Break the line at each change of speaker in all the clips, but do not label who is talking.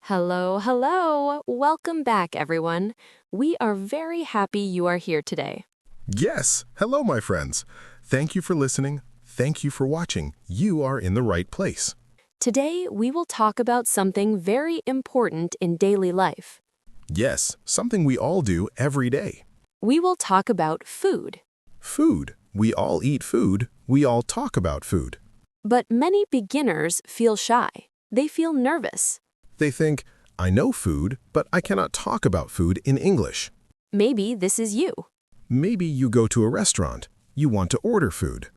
Hello, hello. Welcome back, everyone. We are very happy you are here today.
Yes. Hello, my friends. Thank you for listening. Thank you for watching. You are in the right place.
Today, we will talk about something very important in daily life.
Yes, something we all do every day.
We will talk about food.
Food. We all eat food. We all talk about food.
But many beginners feel shy. They feel nervous.
They think, I know food, but I cannot talk about food in English.
Maybe this is you.
Maybe you go to a restaurant. You want to order food.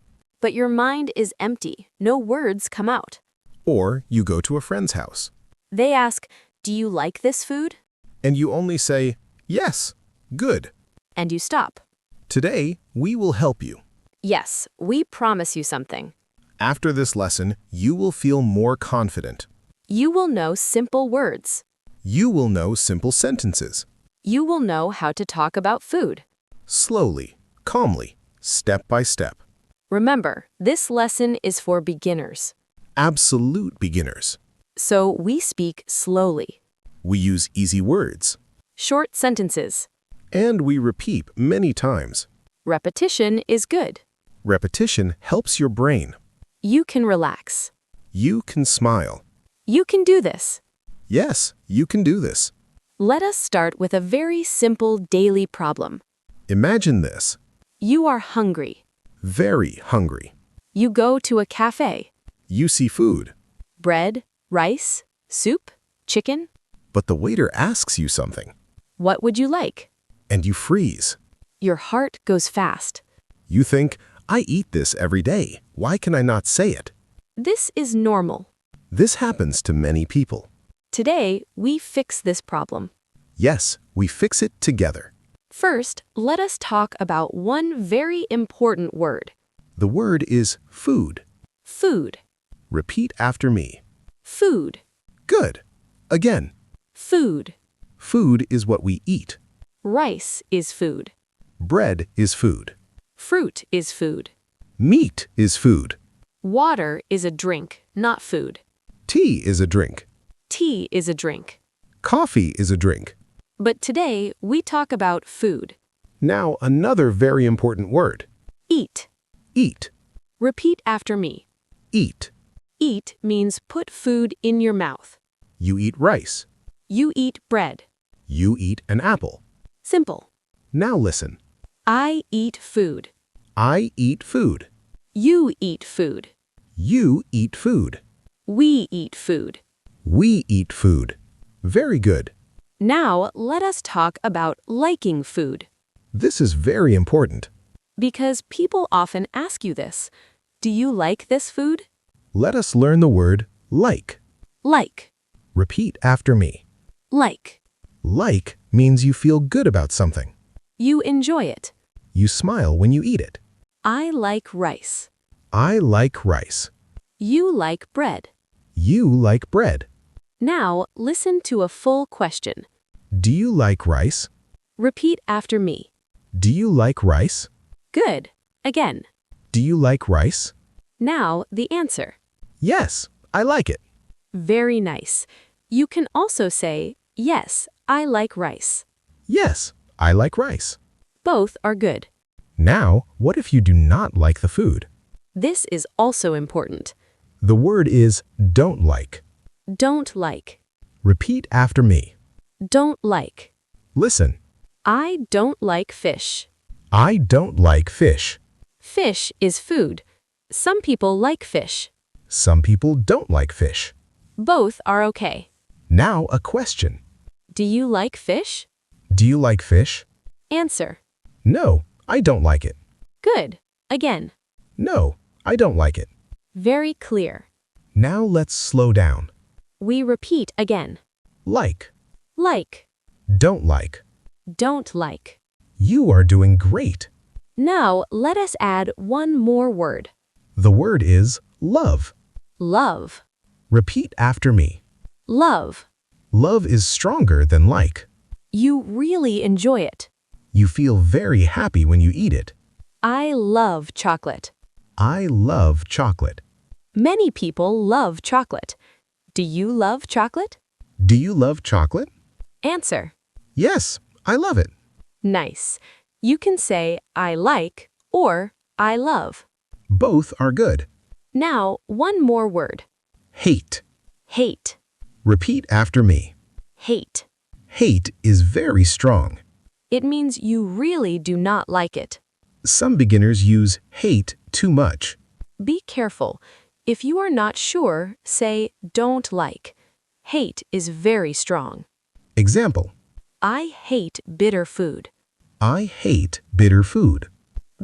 But your mind is empty. No words come out.
Or you go to a friend's house.
They ask, "Do you like this food?"
And you only say, yes, good.
And you stop.
Today, we will help you.
Yes, we promise you something.
After this lesson, you will feel more confident.
You will know simple words.
You will know simple sentences.
You will know how to talk about food.
Slowly, calmly, step by step.
Remember, this lesson is for beginners.
Absolute beginners.
So we speak slowly.
We use easy words.
Short sentences.
And we repeat many times.
Repetition is good.
Repetition helps your brain.
You can relax.
You can smile.
You can do this.
Yes, you can do this.
Let us start with a very simple daily problem.
Imagine this.
You are hungry.
Very hungry.
You go to a cafe.
You see food.
Bread, rice, soup, chicken.
But the waiter asks you something.
What would you like?
And you freeze.
Your heart goes fast.
You think, I eat this every day. Why can I not say it?
This is normal.
This happens to many people.
Today, we fix this problem.
Yes, we fix it together.
First, let us talk about one very important word.
The word is food.
Food.
Repeat after me.
Food.
Good. Again.
Food.
Food is what we eat.
Rice is food.
Bread is food.
Fruit is food.
Meat is food.
Water is a drink, not food.
Tea is a drink.
Tea is a drink.
Coffee is a drink.
But today, we talk about food.
Now, another very important word.
Eat.
Eat.
Repeat after me.
Eat.
Eat means put food in your mouth.
You eat rice.
You eat bread.
You eat an apple.
Simple.
Now listen.
I eat food.
I eat food.
You eat food.
You eat food.
We eat food.
We eat food. Very good.
Now, let us talk about liking food.
This is very important.
Because people often ask you this. Do you like this food?
Let us learn the word like.
Like.
Repeat after me.
Like.
Like means you feel good about something.
You enjoy it.
You smile when you eat it.
I like rice.
I like rice.
You like bread.
You like bread.
Now, listen to a full question.
Do you like rice?
Repeat after me.
Do you like rice?
Good. Again.
Do you like rice?
Now, the answer.
Yes, I like it.
Very nice. You can also say, yes, I like rice.
Yes, I like rice.
Both are good.
Now, what if you do not like the food?
This is also important.
The word is don't like.
Don't like.
Repeat after me.
Don't like.
Listen.
I don't like fish.
I don't like fish.
Fish is food. Some people like fish.
Some people don't like fish.
Both are okay.
Now a question.
Do you like fish?
Do you like fish?
Answer.
No, I don't like it.
Good. Again.
No, I don't like it.
Very clear.
Now let's slow down.
We repeat again.
Like.
Like.
Don't like.
Don't like.
You are doing great.
Now let us add one more word.
The word is love.
Love.
Repeat after me.
Love.
Love is stronger than like.
You really enjoy it.
You feel very happy when you eat it.
I love chocolate.
I love chocolate.
Many people love chocolate. Do you love chocolate?
Do you love chocolate?
Answer.
Yes, I love it.
Nice. You can say I like or I love.
Both are good.
Now, one more word.
Hate.
Hate.
Repeat after me.
Hate.
Hate is very strong.
It means you really do not like it.
Some beginners use hate too much.
Be careful. If you are not sure, say don't like. Hate is very strong.
Example,
I hate bitter food.
I hate bitter food.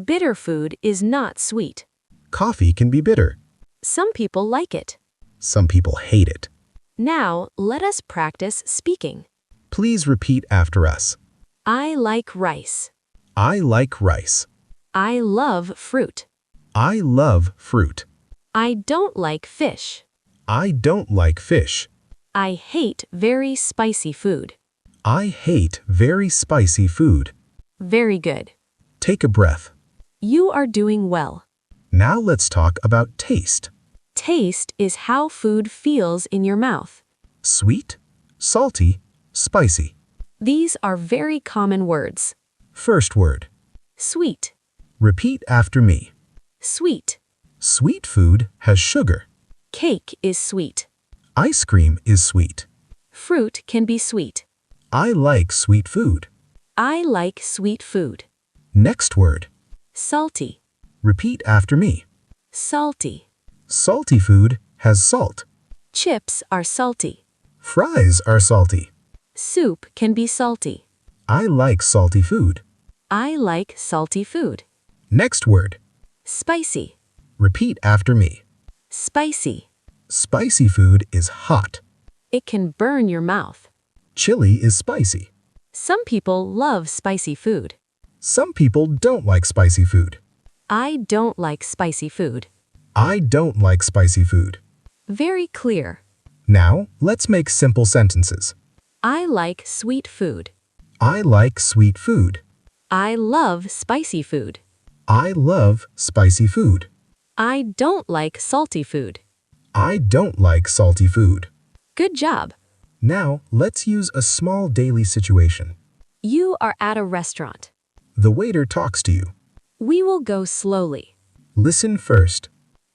Bitter food is not sweet.
Coffee can be bitter.
Some people like it.
Some people hate it.
Now, let us practice speaking.
Please repeat after us.
I like rice.
I like rice.
I love fruit.
I love fruit.
I don't like fish.
I don't like fish.
I hate very spicy food.
I hate very spicy food.
Very good.
Take a breath.
You are doing well.
Now let's talk about taste.
Taste is how food feels in your mouth.
Sweet, salty, spicy.
These are very common words.
First word.
Sweet.
Repeat after me.
Sweet.
Sweet food has sugar.
Cake is sweet.
Ice cream is sweet.
Fruit can be sweet.
I like sweet food.
I like sweet food.
Next word.
Salty.
Repeat after me.
Salty.
Salty food has salt.
Chips are salty.
Fries are salty.
Soup can be salty.
I like salty food.
I like salty food.
Next word.
Spicy.
Repeat after me.
Spicy.
Spicy food is hot.
It can burn your mouth.
Chili is spicy.
Some people love spicy food.
Some people don't like spicy food.
I don't like spicy food.
I don't like spicy food.
Very clear.
Now, let's make simple sentences.
I like sweet food.
I like sweet food.
I love spicy food.
I love spicy food.
I don't like salty food.
I don't like salty food.
Good job.
Now, let's use a small daily situation.
You are at a restaurant.
The waiter talks to you.
We will go slowly.
Listen first.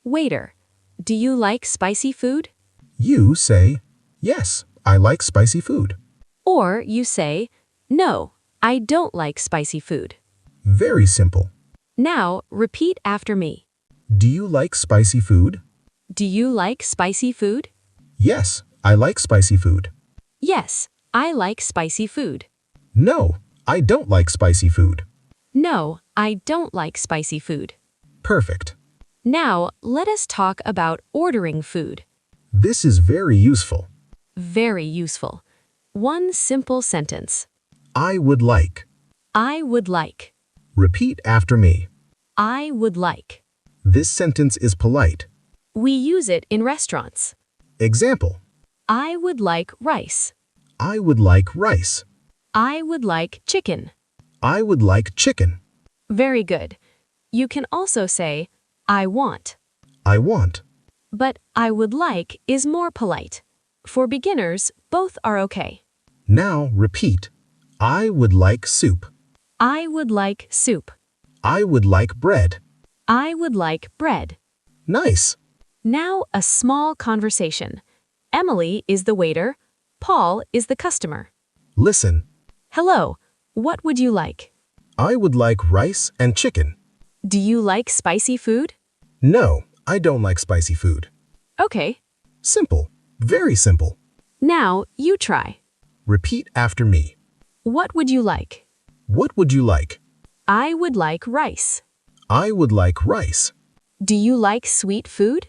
Waiter, do you like spicy food?
You say, yes, I like spicy food.
Or you say, no, I don't like spicy food.
Very simple.
Now, repeat after me.
Do you like spicy food?
Do you like spicy food?
Yes, I like spicy food.
Yes, I like spicy food.
No, I don't like spicy food.
No, I don't like spicy food.
Perfect.
Now, let us talk about ordering food.
This is very useful.
Very useful. One simple sentence.
I would like.
I would like.
Repeat after me.
I would like.
This sentence is polite.
We use it in restaurants.
Example.
I would like rice.
I would like rice.
I would like chicken.
I would like chicken.
Very good. You can also say, I want.
I want.
But I would like is more polite. For beginners, both are okay.
Now repeat. I would like soup.
I would like soup.
I would like bread.
I would like bread.
Nice.
Now a small conversation. Emily is the waiter. Paul is the customer.
Listen.
Hello, what would you like?
I would like rice and chicken.
Do you like spicy food?
No, I don't like spicy food.
Okay.
Simple. Very simple.
Now you try.
Repeat after me.
What would you like?
What would you like?
I would like rice.
I would like rice.
Do you like sweet food?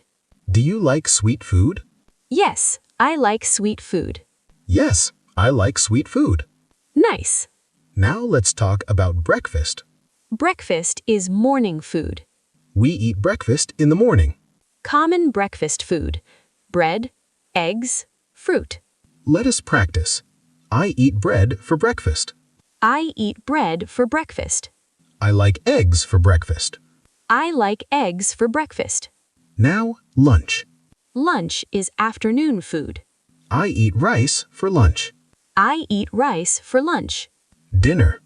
Do you like sweet food?
Yes, I like sweet food.
Yes, I like sweet food.
Nice.
Now let's talk about breakfast.
Breakfast is morning food.
We eat breakfast in the morning.
Common breakfast food. Bread, eggs, fruit.
Let us practice. I eat bread for breakfast.
I eat bread for breakfast.
I like eggs for breakfast.
I like eggs for breakfast.
Now, lunch.
Lunch is afternoon food.
I eat rice for lunch.
I eat rice for lunch.
Dinner.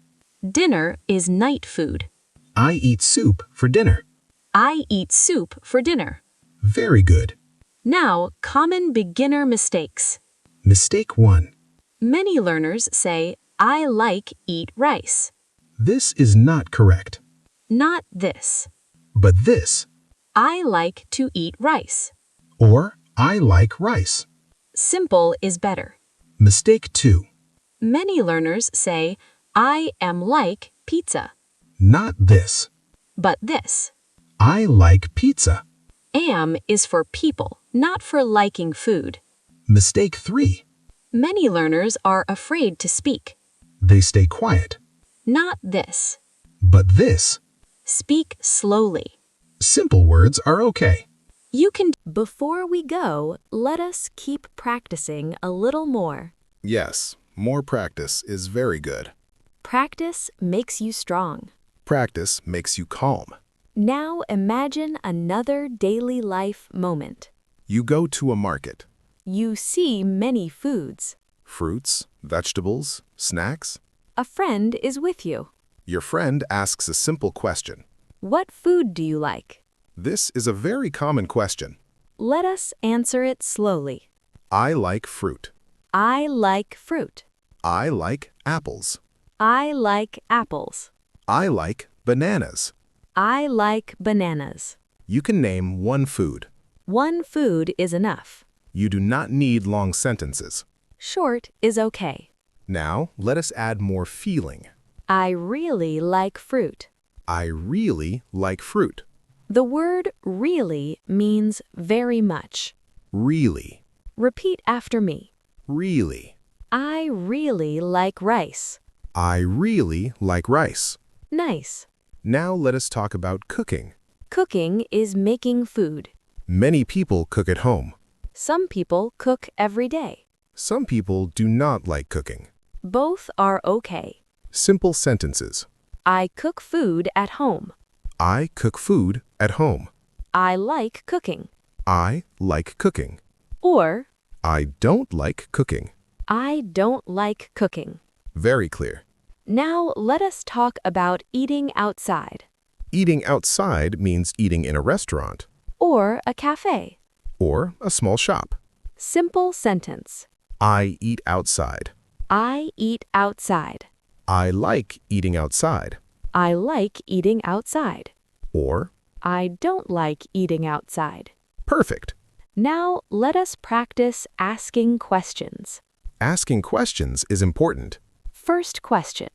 Dinner is night food.
I eat soup for dinner.
I eat soup for dinner.
Very good.
Now, common beginner mistakes.
Mistake 1.
Many learners say, I like eat rice.
This is not correct.
Not this.
But this.
I like to eat rice.
Or I like rice.
Simple is better.
Mistake 2.
Many learners say, I am like pizza.
Not this.
But this.
I like pizza.
Am is for people, not for liking food.
Mistake 3.
Many learners are afraid to speak.
They stay quiet.
Not this.
But this.
Speak slowly.
Simple words are okay.
You can. Before we go, let us keep practicing a little more.
Yes, more practice is very good.
Practice makes you strong.
Practice makes you calm.
Now imagine another daily life moment.
You go to a market.
You see many foods.
Fruits, vegetables, snacks.
A friend is with you.
Your friend asks a simple question.
What food do you like?
This is a very common question.
Let us answer it slowly.
I like fruit.
I like fruit.
I like apples.
I like apples.
I like bananas.
I like bananas.
You can name one food.
One food is enough.
You do not need long sentences.
Short is okay.
Now, let us add more feeling.
I really like fruit.
I really like fruit.
The word really means very much.
Really.
Repeat after me.
Really.
I really like rice.
I really like rice.
Nice.
Now let us talk about cooking.
Cooking is making food.
Many people cook at home.
Some people cook every day.
Some people do not like cooking.
Both are okay.
Simple sentences.
I cook food at home.
I cook food at home.
I like cooking.
I like cooking.
Or,
I don't like cooking.
I don't like cooking.
Very clear.
Now let us talk about eating outside.
Eating outside means eating in a restaurant
Or a cafe.
or a small shop.
Simple sentence.
I eat outside.
I eat outside.
I like eating outside.
I like eating outside.
Or,
I don't like eating outside.
perfect.
Now let us practice asking questions.
Asking questions is important.
First question.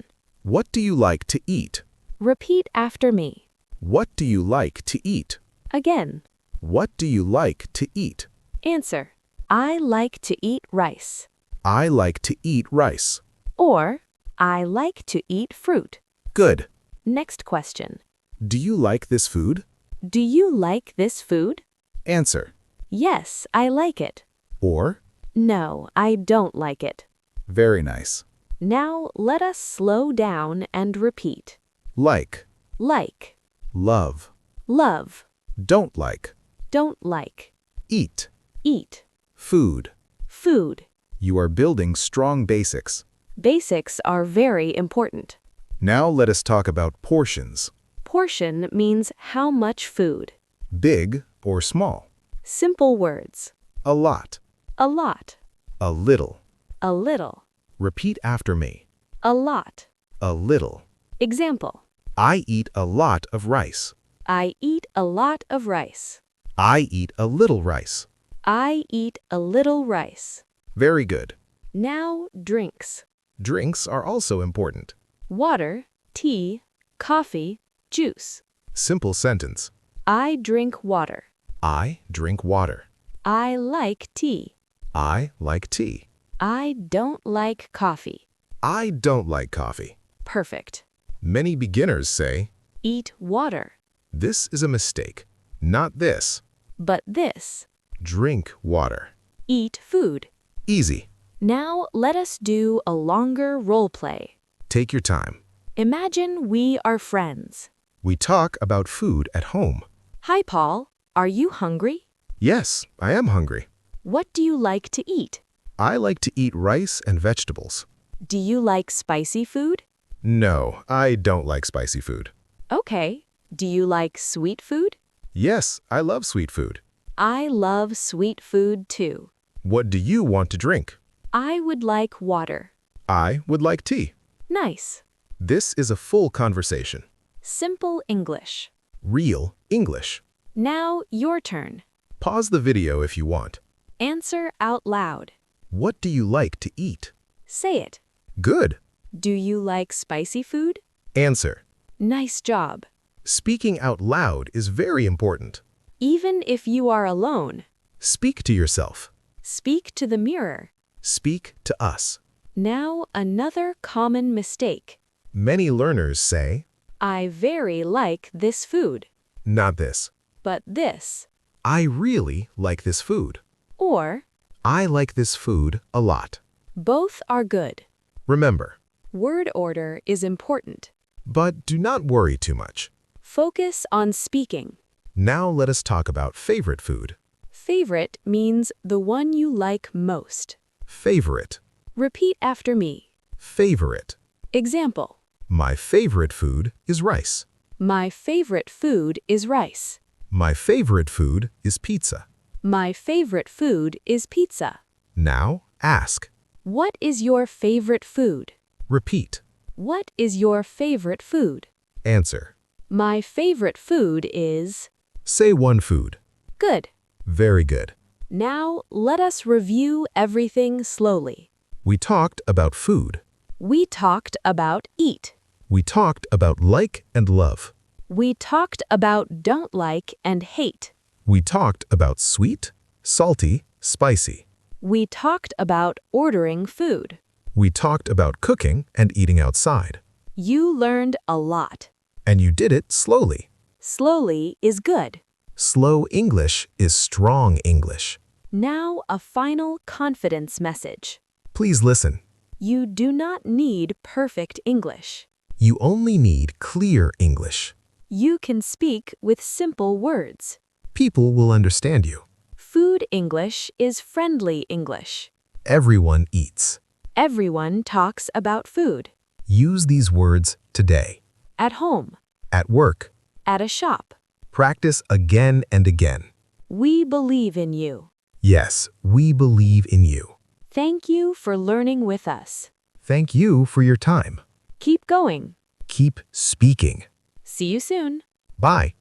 What do you like to eat?
Repeat after me.
What do you like to eat?
Again.
What do you like to eat?
Answer. I like to eat rice.
I like to eat rice.
Or, I like to eat fruit.
Good.
Next question.
Do you like this food?
Do you like this food?
Answer.
Yes, I like it.
Or,
No, I don't like it.
very nice.
Now let us slow down and repeat.
Like,
Like,
love,
love,
don't like,
don't like,
eat,
eat,
food.
food.
You are building strong basics.
Basics are very important.
Now let us talk about portions.
Portion means how much food.
Big or small.
Simple words.
A lot.
A lot,
A little.
a little,
Repeat after me.
a lot.
A little.
Example.
I eat a lot of rice.
I eat a lot of rice.
I eat a little rice.
I eat a little rice.
Very good.
Now drinks.
Drinks are also important.
Water, tea, coffee, juice.
Simple sentence.
I drink water.
I drink water.
I like tea.
I like tea.
I don't like coffee.
I don't like coffee.
Perfect.
Many beginners say,
Eat water.
this is a mistake. Not this.
But this.
Drink water.
Eat food.
Easy.
Now let us do a longer role play.
Take your time.
Imagine we are friends.
We talk about food at home.
Hi, Paul. Are you hungry?
Yes, I am hungry.
What do you like to eat?
I like to eat rice and vegetables.
Do you like spicy food?
No, I don't like spicy food.
Okay. Do you like sweet food?
Yes, I love sweet food.
I love sweet food too.
What do you want to drink?
I would like water.
I would like tea.
Nice.
This is a full conversation.
Simple English.
Real English.
Now your turn.
Pause the video if you want.
Answer out loud.
What do you like to eat?
Say it.
Good.
Do you like spicy food?
Answer.
Nice job.
Speaking out loud is very important.
Even if you are alone,
Speak to yourself.
speak to the mirror.
Speak to us.
Now another common mistake.
Many learners say,
I very like this food,
not this.
but this.
I really like this food.
Or,
I like this food a lot.
both are good.
Remember,
Word order is important.
but do not worry too much.
Focus on speaking.
Now let us talk about favorite food.
Favorite means the one you like most.
Favorite.
Repeat after me.
Favorite.
Example.
My favorite food is rice.
My favorite food is rice.
My favorite food is pizza.
My favorite food is pizza.
Now ask.
What is your favorite food?
Repeat.
What is your favorite food?
Answer.
My favorite food is...
Say one food.
Good.
Very good.
Now let us review everything slowly.
We talked about food.
We talked about eat.
We talked about like and love.
We talked about don't like and hate.
We talked about sweet, salty, spicy.
We talked about ordering food.
We talked about cooking and eating outside.
You learned a lot.
And you did it slowly.
Slowly is good.
Slow English is strong English.
Now a final confidence message.
Please listen.
You do not need perfect English.
You only need clear English.
You can speak with simple words.
People will understand you.
Food English is friendly English.
Everyone eats.
Everyone talks about food.
Use these words today.
At home.
At work.
At a shop.
Practice again and again.
We believe in you.
Yes, we believe in you.
Thank you for learning with us.
Thank you for your time.
Keep going.
Keep speaking.
See you soon.
Bye.